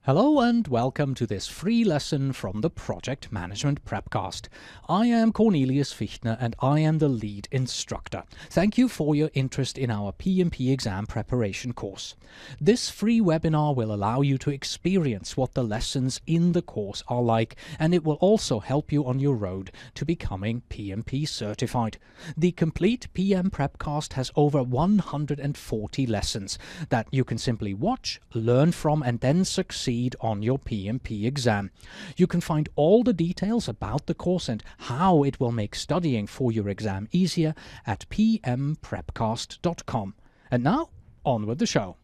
Hello and welcome to this free lesson from the Project Management Prepcast. I am Cornelius Fichtner and I am the lead instructor. Thank you for your interest in our PMP exam preparation course. This free webinar will allow you to experience what the lessons in the course are like, and it will also help you on your road to becoming PMP certified. The complete PM Prepcast has over 140 lessons that you can simply watch, learn from, and then succeed on your PMP exam. You can find all the details about the course and how it will make studying for your exam easier at pmprepcast.com. And now, on with the show.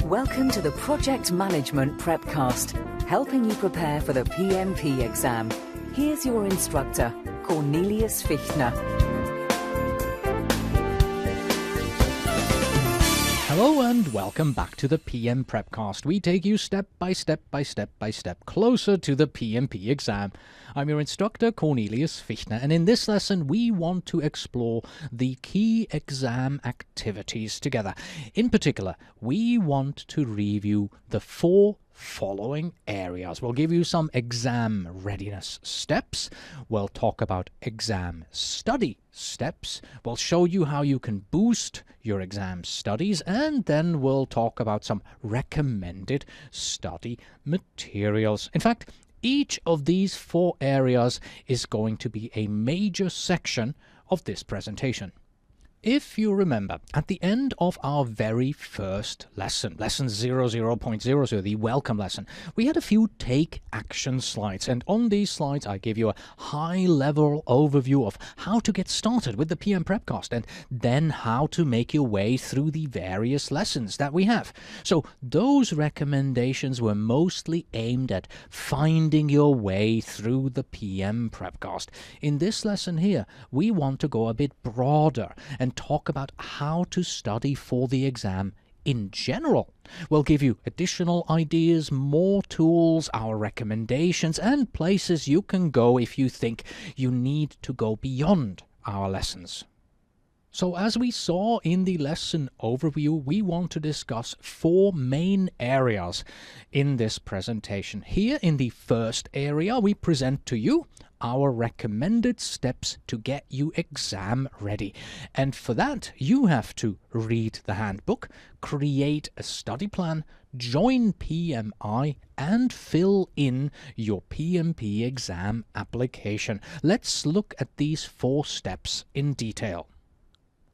Welcome to the Project Management Prepcast, helping you prepare for the PMP exam. Here's your instructor, Cornelius Fichtner. Hello and welcome back to the PM Prepcast. We take you step by step closer to the PMP exam. I'm your instructor, Cornelius Fichtner, and in this lesson we want to explore the key exam activities together. In particular, we want to review the four following areas. We'll give you some exam readiness steps. We'll talk about exam study steps. We'll show you how you can boost your exam studies, and then we'll talk about some recommended study materials. In fact, each of these four areas is going to be a major section of this presentation. If you remember, at the end of our very first lesson, lesson 00.00, the welcome lesson, we had a few take action slides, and on these slides I gave you a high-level overview of how to get started with the PM Prepcast and then how to make your way through the various lessons that we have. So those recommendations were mostly aimed at finding your way through the PM Prepcast. In this lesson here, we want to go a bit broader and talk about how to study for the exam in general. We'll give you additional ideas, more tools, our recommendations, and places you can go if you think you need to go beyond our lessons. So as we saw in the lesson overview, we want to discuss four main areas in this presentation. Here in the first area, we present to you our recommended steps to get you exam ready. And for that, you have to read the handbook, create a study plan, join PMI, and fill in your PMP exam application. Let's look at these four steps in detail.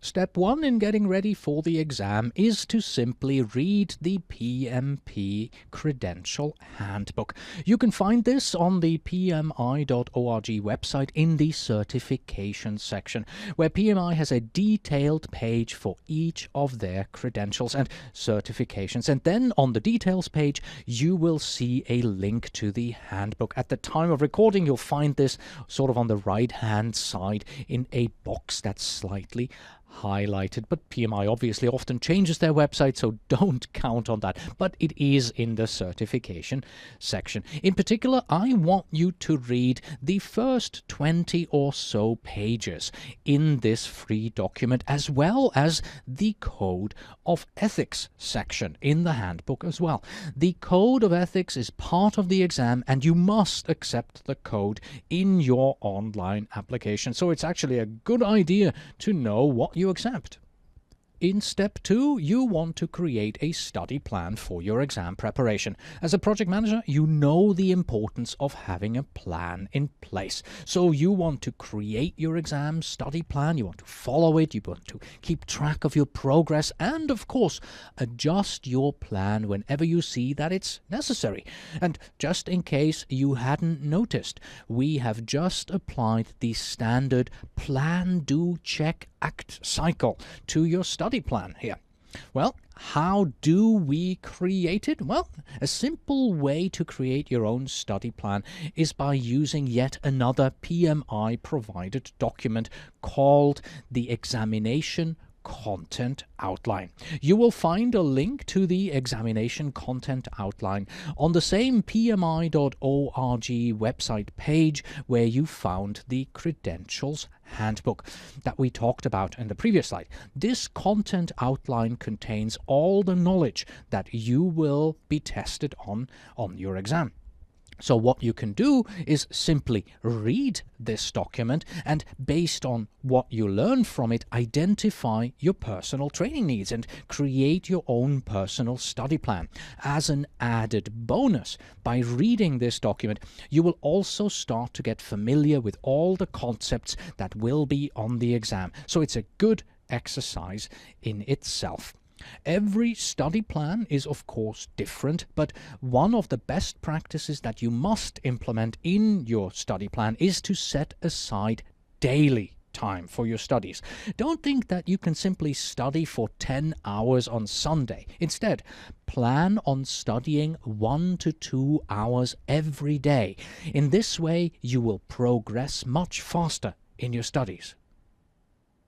Step 1 in getting ready for the exam is to simply read the PMP Credential Handbook. You can find this on the PMI.org website in the certification section, where PMI has a detailed page for each of their credentials and certifications. And then on the details page, you will see a link to the handbook. At the time of recording, you'll find this sort of on the right-hand side in a box that's slightly highlighted, but PMI obviously often changes their website, so don't count on that, but it is in the certification section. In particular, I want you to read the first 20 or so pages in this free document, as well as the Code of Ethics section in the handbook as well. The Code of Ethics is part of the exam, and you must accept the code in your online application, so it's actually a good idea to know what you accept. In step 2, you want to create a study plan for your exam preparation. As a project manager, you know the importance of having a plan in place. So you want to create your exam study plan, you want to follow it, you want to keep track of your progress, and of course, adjust your plan whenever you see that it's necessary. And just in case you hadn't noticed, we have just applied the standard plan, do, check, act cycle to your study plan here. Well, how do we create it? Well, a simple way to create your own study plan is by using yet another PMI provided document called the Examination content outline. You will find a link to the examination content outline on the same PMI.org website page where you found the credentials handbook that we talked about in the previous slide. This content outline contains all the knowledge that you will be tested on your exam. So what you can do is simply read this document and, based on what you learn from it, identify your personal training needs and create your own personal study plan. As an added bonus, by reading this document, you will also start to get familiar with all the concepts that will be on the exam. So it's a good exercise in itself. Every study plan is of course different, but one of the best practices that you must implement in your study plan is to set aside daily time for your studies. Don't think that you can simply study for 10 hours on Sunday. Instead, plan on studying 1 to 2 hours every day. In this way, you will progress much faster in your studies.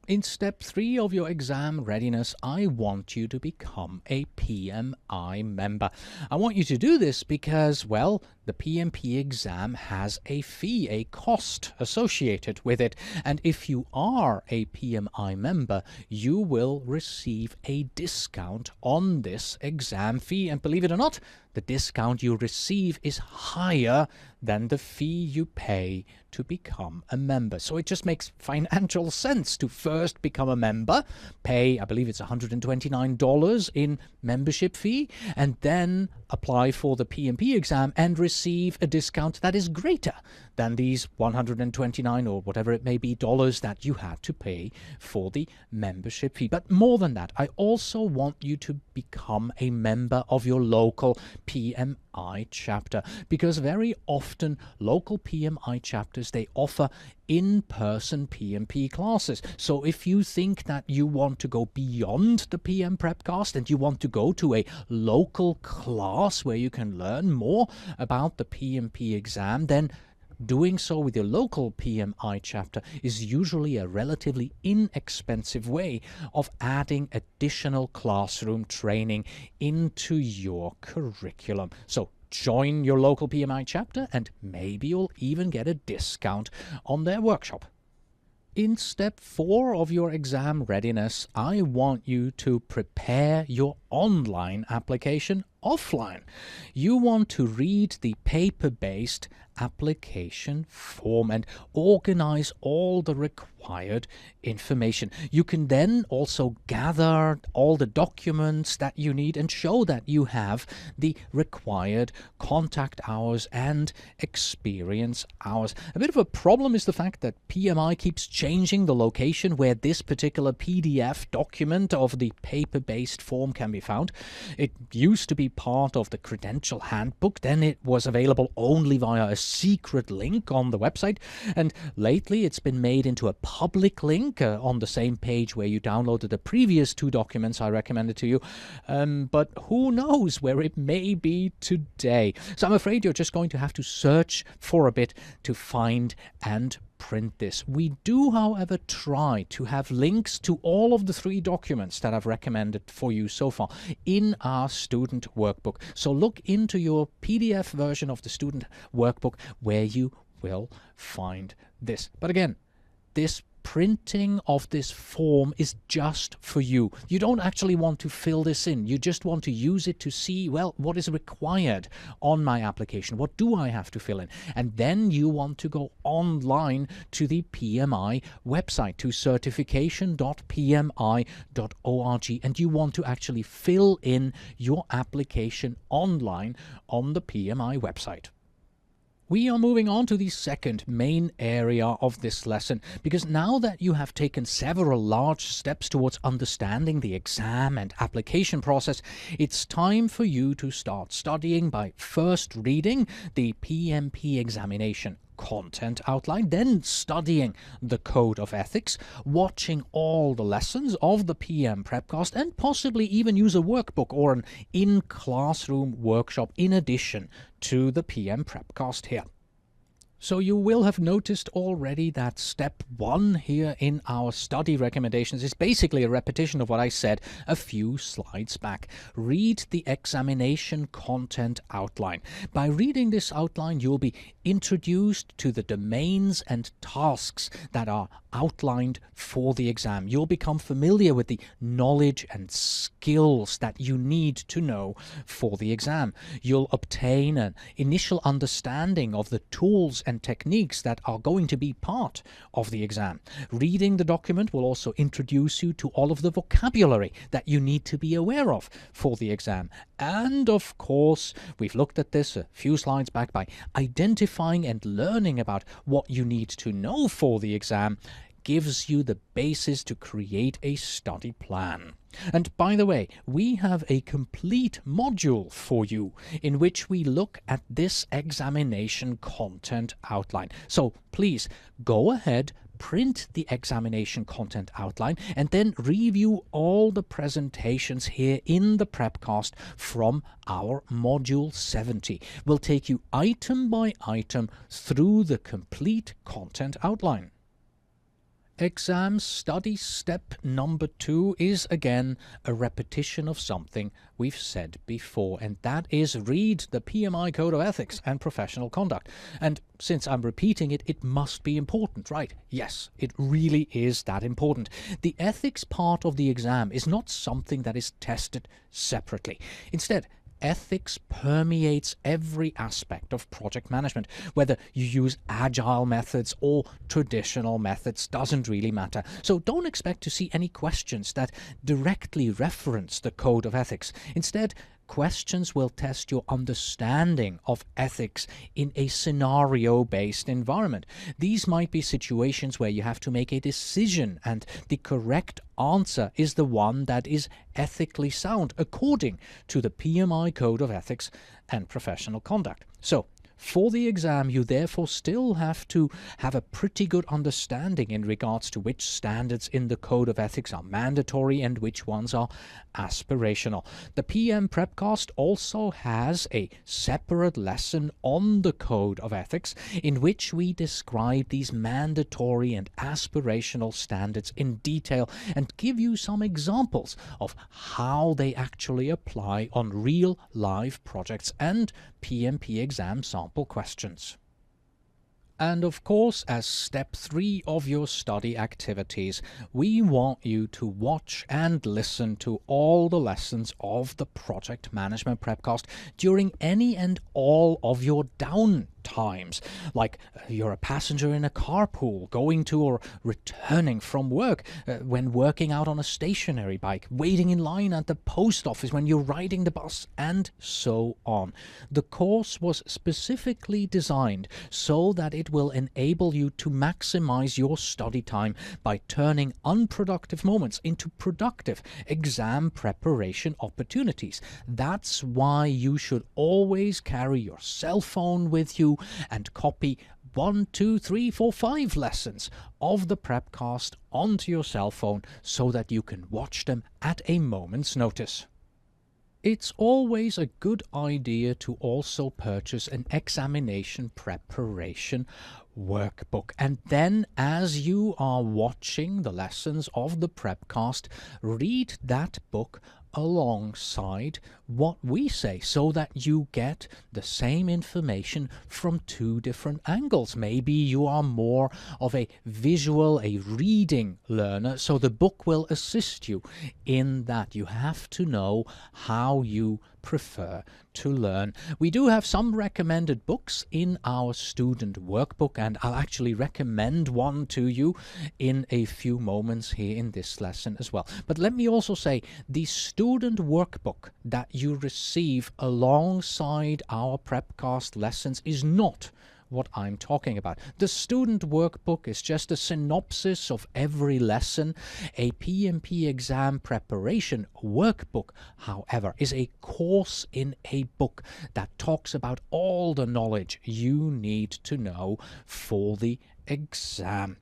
In step 3 of your exam readiness, I want you to become a PMI member. I want you to do this because, well, the PMP exam has a fee, a cost associated with it. And if you are a PMI member, you will receive a discount on this exam fee. And believe it or not, the discount you receive is higher than the fee you pay to become a member. So it just makes financial sense to first become a member, pay, I believe it's $129 in membership fee, and then apply for the PMP exam and receive a discount that is greater than these $129 or whatever it may be dollars that you had to pay for the membership fee. But more than that, I also want you to become a member of your local PMI chapter, because very often local PMI chapters, they offer in-person PMP classes. So if you think that you want to go beyond the PM Prepcast and you want to go to a local class where you can learn more about the PMP exam, then doing so with your local PMI chapter is usually a relatively inexpensive way of adding additional classroom training into your curriculum. So join your local PMI chapter and maybe you'll even get a discount on their workshop. In step 4 of your exam readiness, I want you to prepare your online application offline. You want to read the paper-based application form and organize all the required information. You can then also gather all the documents that you need and show that you have the required contact hours and experience hours. A bit of a problem is the fact that PMI keeps changing the location where this particular PDF document of the paper-based form can be found. It used to be part of the credential handbook, then it was available only via a secret link on the website, and lately it's been made into a public link on the same page where you downloaded the previous 2 documents I recommended to you, but who knows where it may be today. So I'm afraid you're just going to have to search for a bit to find and print this. We do, however, try to have links to all of the 3 documents that I've recommended for you so far in our student workbook. So look into your PDF version of the student workbook where you will find this. But again, this printing of this form is just for you. You don't actually want to fill this in. You just want to use it to see, well, what is required on my application? What do I have to fill in? And then you want to go online to the PMI website, to certification.pmi.org, and you want to actually fill in your application online on the PMI website. We are moving on to the second main area of this lesson, because now that you have taken several large steps towards understanding the exam and application process, it's time for you to start studying by first reading the PMP examination content outline, then studying the Code of Ethics, watching all the lessons of the PM Prepcast, and possibly even use a workbook or an in-classroom workshop in addition to the PM Prepcast here. So you will have noticed already that step 1 here in our study recommendations is basically a repetition of what I said a few slides back. Read the examination content outline. By reading this outline, you'll be introduced to the domains and tasks that are outlined for the exam. You'll become familiar with the knowledge and skills that you need to know for the exam. You'll obtain an initial understanding of the tools and techniques that are going to be part of the exam. Reading the document will also introduce you to all of the vocabulary that you need to be aware of for the exam. And of course, we've looked at this a few slides back, by identifying and learning about what you need to know for the exam gives you the basis to create a study plan. And by the way, we have a complete module for you in which we look at this examination content outline. So please go ahead, print the examination content outline, and then review all the presentations here in the Prepcast from our Module 70. We'll take you item by item through the complete content outline. Exam study step number 2 is again a repetition of something we've said before, and that is read the PMI Code of Ethics and Professional Conduct. And since I'm repeating it, it must be important, right? Yes, it really is that important. The ethics part of the exam is not something that is tested separately. Instead, ethics permeates every aspect of project management. Whether you use agile methods or traditional methods doesn't really matter. So don't expect to see any questions that directly reference the code of ethics. Instead, questions will test your understanding of ethics in a scenario-based environment. These might be situations where you have to make a decision, and the correct answer is the one that is ethically sound according to the PMI Code of Ethics and Professional Conduct. So, for the exam, you therefore still have to have a pretty good understanding in regards to which standards in the Code of Ethics are mandatory and which ones are aspirational. The PM Prepcast also has a separate lesson on the Code of Ethics in which we describe these mandatory and aspirational standards in detail and give you some examples of how they actually apply on real live projects and PMP exam sample questions. And of course, as step 3 of your study activities, we want you to watch and listen to all the lessons of the Project Management Prepcast during any and all of your down times, like you're a passenger in a carpool going to or returning from work, when working out on a stationary bike, waiting in line at the post office, when you're riding the bus, and so on. The course was specifically designed so that it will enable you to maximize your study time by turning unproductive moments into productive exam preparation opportunities. That's why you should always carry your cell phone with you and copy 1, 2, 3, 4, 5 lessons of the Prepcast onto your cell phone so that you can watch them at a moment's notice. It's always a good idea to also purchase an examination preparation workbook, and then as you are watching the lessons of the Prepcast, read that book alongside what we say so that you get the same information from 2 different angles. Maybe you are more of a visual, a reading learner, so the book will assist you in that. You have to know how you prefer to learn. We do have some recommended books in our student workbook, and I'll actually recommend one to you in a few moments here in this lesson as well. But let me also say, the student workbook that you receive alongside our Prepcast lessons is not what I'm talking about. The student workbook is just a synopsis of every lesson. A PMP exam preparation workbook, however, is a course in a book that talks about all the knowledge you need to know for the exam.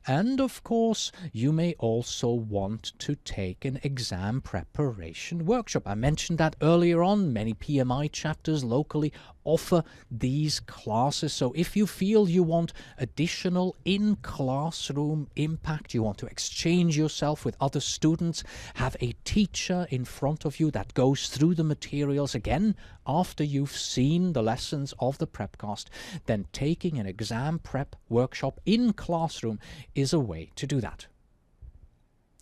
And of course, you may also want to take an exam preparation workshop. I mentioned that earlier on. Many PMI chapters locally offer these classes. So if you feel you want additional in-classroom impact, you want to exchange yourself with other students, have a teacher in front of you that goes through the materials again after you've seen the lessons of the Prepcast, then taking an exam prep workshop in classroom is a way to do that.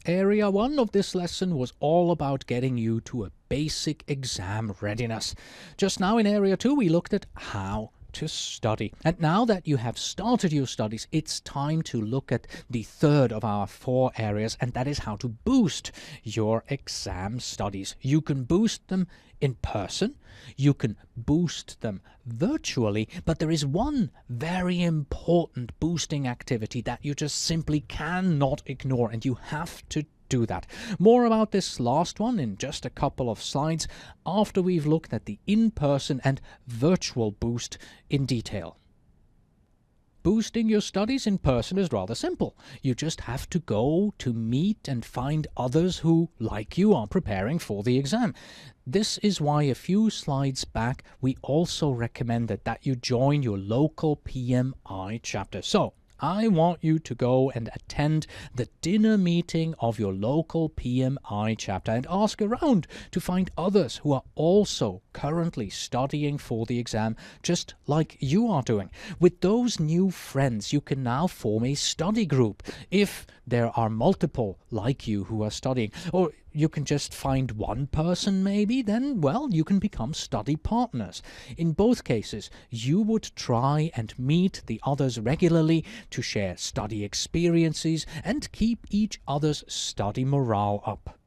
Area 1 of this lesson was all about getting you to a basic exam readiness. Just now in Area 2 we looked at how to study. And now that you have started your studies, it's time to look at the third of our 4 areas, and that is how to boost your exam studies. You can boost them in person, you can boost them virtually, but there is one very important boosting activity that you just simply cannot ignore, and you have to do that. More about this last one in just a couple of slides after we've looked at the in-person and virtual boost in detail. Boosting your studies in person is rather simple. You just have to go to meet and find others who, like you, are preparing for the exam. This is why a few slides back we also recommended that you join your local PMI chapter. So, I want you to go and attend the dinner meeting of your local PMI chapter and ask around to find others who are also currently studying for the exam, just like you are doing. With those new friends, you can now form a study group if there are multiple like you who are studying. Or you can just find one person maybe, then, well, you can become study partners. In both cases, you would try and meet the others regularly to share study experiences and keep each other's study morale up.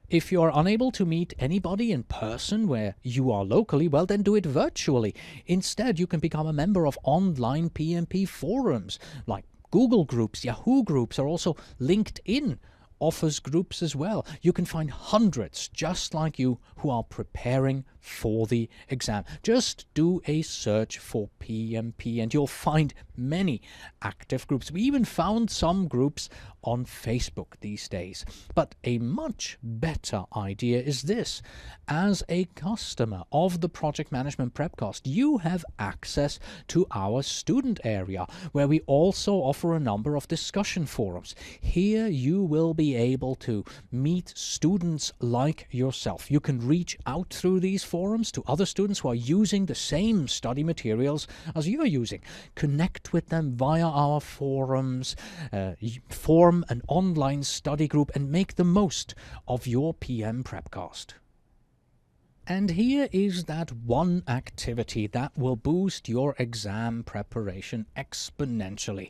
If you are unable to meet anybody in person where you are locally, well, then do it virtually. Instead, you can become a member of online PMP forums like Google Groups, Yahoo Groups, or also LinkedIn offers groups as well. You can find hundreds just like you who are preparing for the exam. Just do a search for PMP and you'll find many active groups. We even found some groups on Facebook these days. But a much better idea is this. As a customer of the Project Management Prepcast, you have access to our student area, where we also offer a number of discussion forums. Here you will be able to meet students like yourself. You can reach out through these forums to other students who are using the same study materials as you are using. Connect with them via our forums, form an online study group, and make the most of your PM Prepcast. And here is that one activity that will boost your exam preparation exponentially.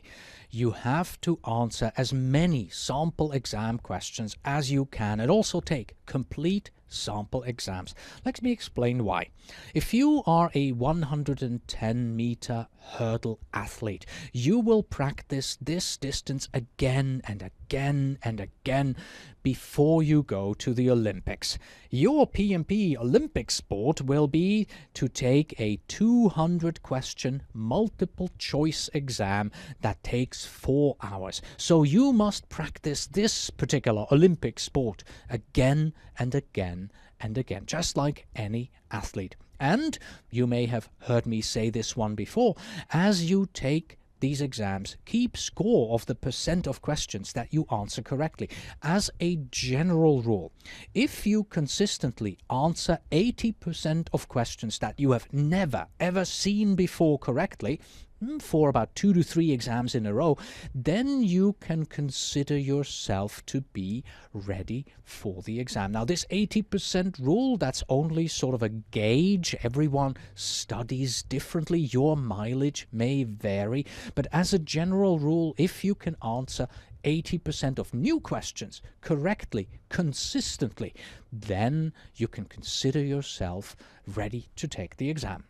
You have to answer as many sample exam questions as you can and also take complete sample exams. Let me explain why. If you are a 110-meter hurdle athlete, you will practice this distance again and again and again before you go to the Olympics. Your PMP Olympic sport will be to take a 200-question multiple-choice exam that takes 4 hours. So you must practice this particular Olympic sport again and again and again, just like any athlete. And you may have heard me say this one before, as you take these exams, keep score of the percent of questions that you answer correctly. As a general rule, if you consistently answer 80% of questions that you have never ever seen before correctly, for about 2 to 3 exams in a row, then you can consider yourself to be ready for the exam. Now, this 80% rule, that's only sort of a gauge. Everyone studies differently. Your mileage may vary. But as a general rule, if you can answer 80% of new questions correctly, consistently, then you can consider yourself ready to take the exam.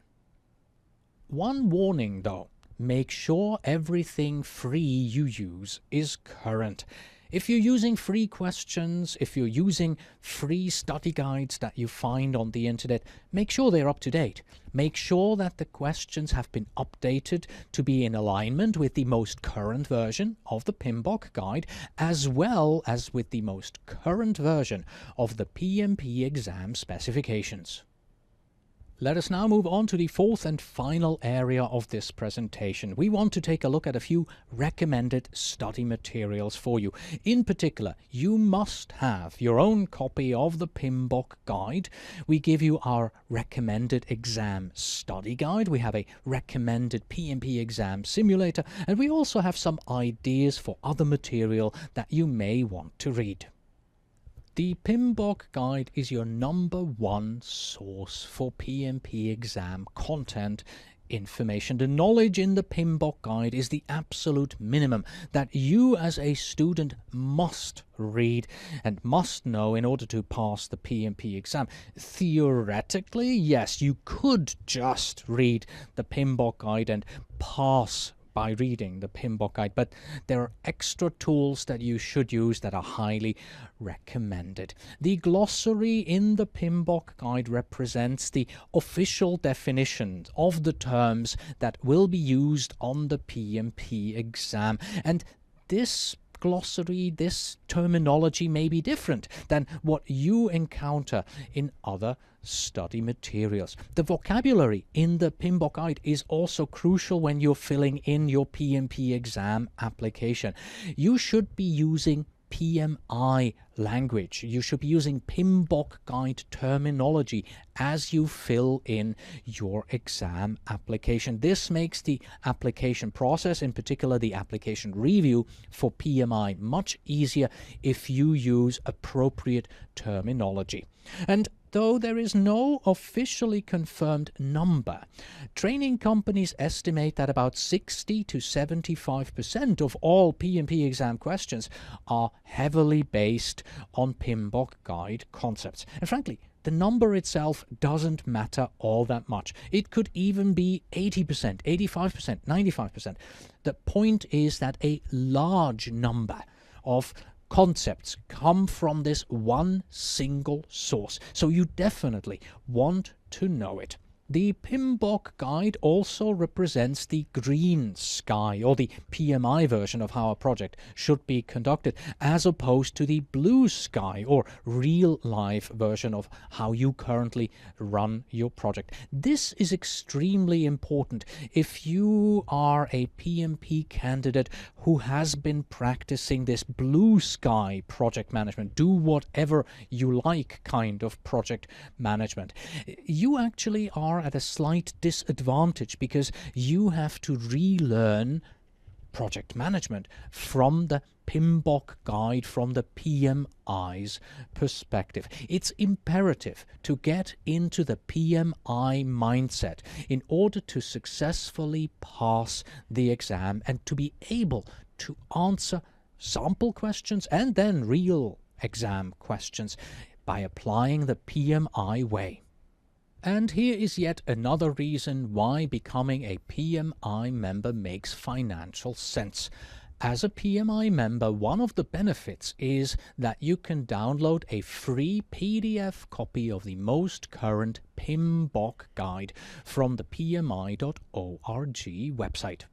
One warning, though. Make sure everything free you use is current. If you're using free questions, if you're using free study guides that you find on the internet, make sure they're up to date. Make sure that the questions have been updated to be in alignment with the most current version of the PMBOK guide, as well as with the most current version of the PMP exam specifications. Let us now move on to the fourth and final area of this presentation. We want to take a look at a few recommended study materials for you. In particular, you must have your own copy of the PMBOK guide. We give you our recommended exam study guide. We have a recommended PMP exam simulator, and we also have some ideas for other material that you may want to read. The PMBOK guide is your #1 source for PMP exam content information. The knowledge in the PMBOK guide is the absolute minimum that you as a student must read and must know in order to pass the PMP exam. Theoretically, yes, you could just read the PMBOK guide and pass by reading the PMBOK guide, but there are extra tools that you should use that are highly recommended. The glossary in the PMBOK guide represents the official definition of the terms that will be used on the PMP exam, and this glossary, this terminology may be different than what you encounter in other study materials. The vocabulary in the PMBOK guide is also crucial when you're filling in your PMP exam application. You should be using PMI language. You should be using PMBOK guide terminology as you fill in your exam application. This makes the application process, in particular the application review for PMI, much easier if you use appropriate terminology. And though there is no officially confirmed number, training companies estimate that about 60 to 75% of all PMP exam questions are heavily based on PMBOK guide concepts. And frankly, the number itself doesn't matter all that much. It could even be 80%, 85%, 95%. The point is that a large number of concepts come from this one single source, so you definitely want to know it. The PMBOK guide also represents the green sky, or the PMI version of how a project should be conducted, as opposed to the blue sky, or real-life version of how you currently run your project. This is extremely important if you are a PMP candidate who has been practicing this blue sky project management, do whatever you like kind of project management. You actually are at a slight disadvantage because you have to relearn project management from the PMBOK guide, from the PMI's perspective. It's imperative to get into the PMI mindset in order to successfully pass the exam and to be able to answer sample questions and then real exam questions by applying the PMI way. And here is yet another reason why becoming a PMI member makes financial sense. As a PMI member, one of the benefits is that you can download a free PDF copy of the most current PMBOK guide from the PMI.org website.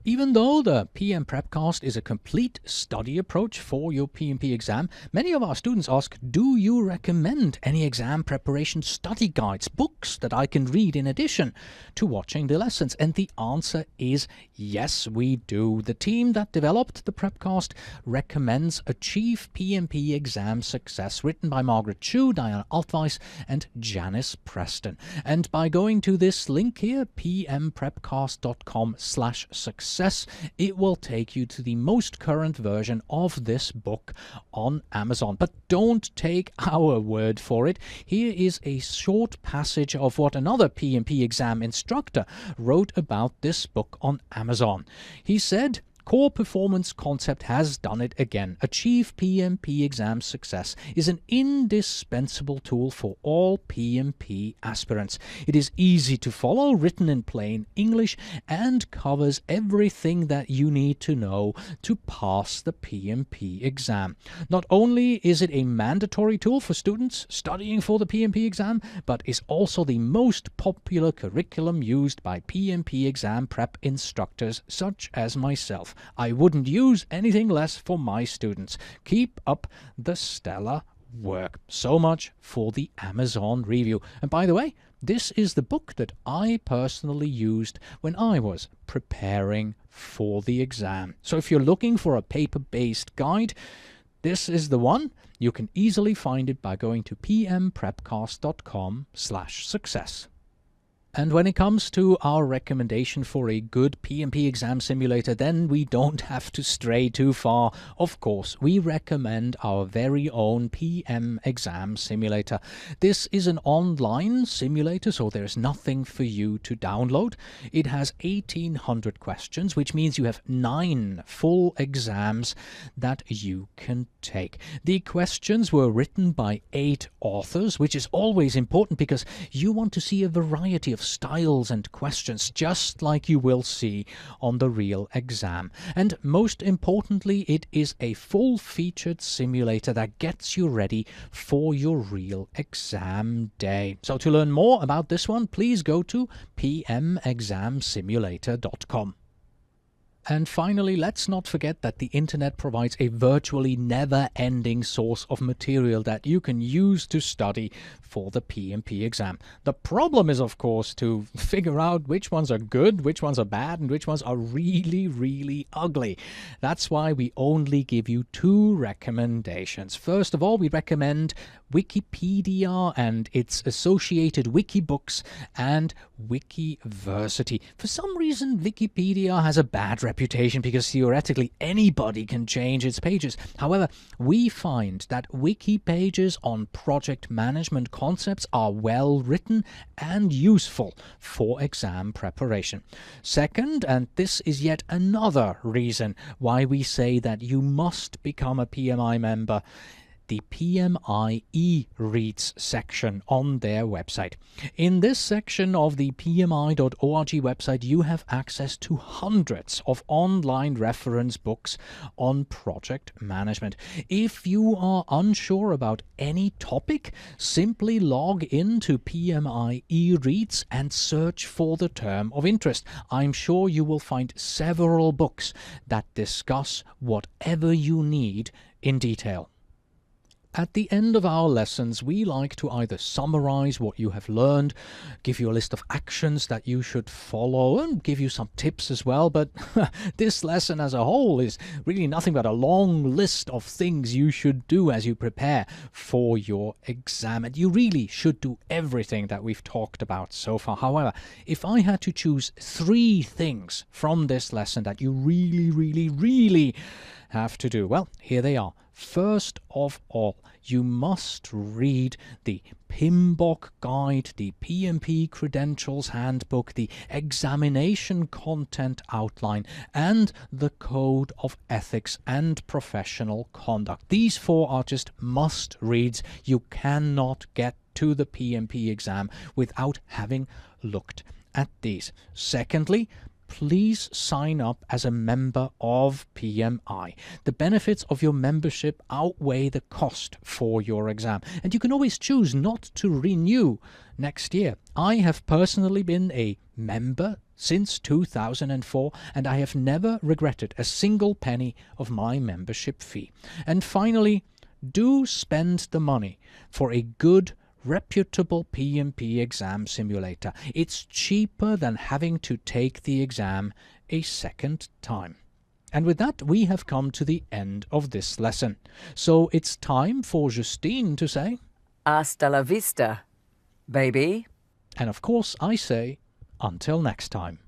Even though the PM Prepcast is a complete study approach for your PMP exam, many of our students ask, do you recommend any exam preparation study guides, books that I can read in addition to watching the lessons? And the answer is yes, we do. The team that developed the Prepcast recommends Achieve PMP Exam Success, written by Margaret Chu, Diana Altweiss, and Janice Preston. And by going to this link here, pmprepcast.com/success, it will take you to the most current version of this book on Amazon. But don't take our word for it. Here is a short passage of what another PMP exam instructor wrote about this book on Amazon. He said, Core Performance Concept has done it again. Achieve PMP Exam Success is an indispensable tool for all PMP aspirants. It is easy to follow, written in plain English, and covers everything that you need to know to pass the PMP exam. Not only is it a mandatory tool for students studying for the PMP exam, but is also the most popular curriculum used by PMP exam prep instructors such as myself. I wouldn't use anything less for my students. Keep up the stellar work. So much for the Amazon review. And by the way, this is the book that I personally used when I was preparing for the exam. So if you're looking for a paper-based guide, this is the one. You can easily find it by going to pmprepcast.com/success. And when it comes to our recommendation for a good PMP exam simulator, then we don't have to stray too far. Of course, we recommend our very own PM exam simulator. This is an online simulator, so there's nothing for you to download. It has 1,800 questions, which means you have 9 full exams that you can take. The questions were written by 8 authors, which is always important because you want to see a variety of styles and questions, just like you will see on the real exam. And most importantly, it is a full-featured simulator that gets you ready for your real exam day. So to learn more about this one, please go to pmexamsimulator.com. And finally, let's not forget that the internet provides a virtually never-ending source of material that you can use to study for the PMP exam. The problem is, of course, to figure out which ones are good, which ones are bad, and which ones are really, really ugly. That's why we only give you 2 recommendations. First of all, we recommend Wikipedia and its associated wikibooks and Wikiversity. For some reason, Wikipedia has a bad reputation because theoretically anybody can change its pages. However, we find that wiki pages on project management concepts are well written and useful for exam preparation. Second, and this is yet another reason why we say that you must become a PMI member, the PMI e-reads section on their website. In this section of the PMI.org website, you have access to hundreds of online reference books on project management. If you are unsure about any topic, simply log into PMI e-reads and search for the term of interest. I'm sure you will find several books that discuss whatever you need in detail. At the end of our lessons, we like to either summarize what you have learned, give you a list of actions that you should follow, and give you some tips as well. But this lesson as a whole is really nothing but a long list of things you should do as you prepare for your exam. And you really should do everything that we've talked about so far. However, if I had to choose 3 things from this lesson that you really, really, really have to do, well, here they are. First of all, you must read the PMBOK guide, the PMP credentials handbook, the examination content outline, and the code of ethics and professional conduct. These 4 are just must-reads. You cannot get to the PMP exam without having looked at these. Secondly, please sign up as a member of PMI. The benefits of your membership outweigh the cost for your exam, and you can always choose not to renew next year. I have personally been a member since 2004, and I have never regretted a single penny of my membership fee. And finally, do spend the money for a good, reputable PMP exam simulator. It's cheaper than having to take the exam a second time. And with that, we have come to the end of this lesson. So it's time for Justine to say, Hasta la vista, baby. and of course I say, until next time.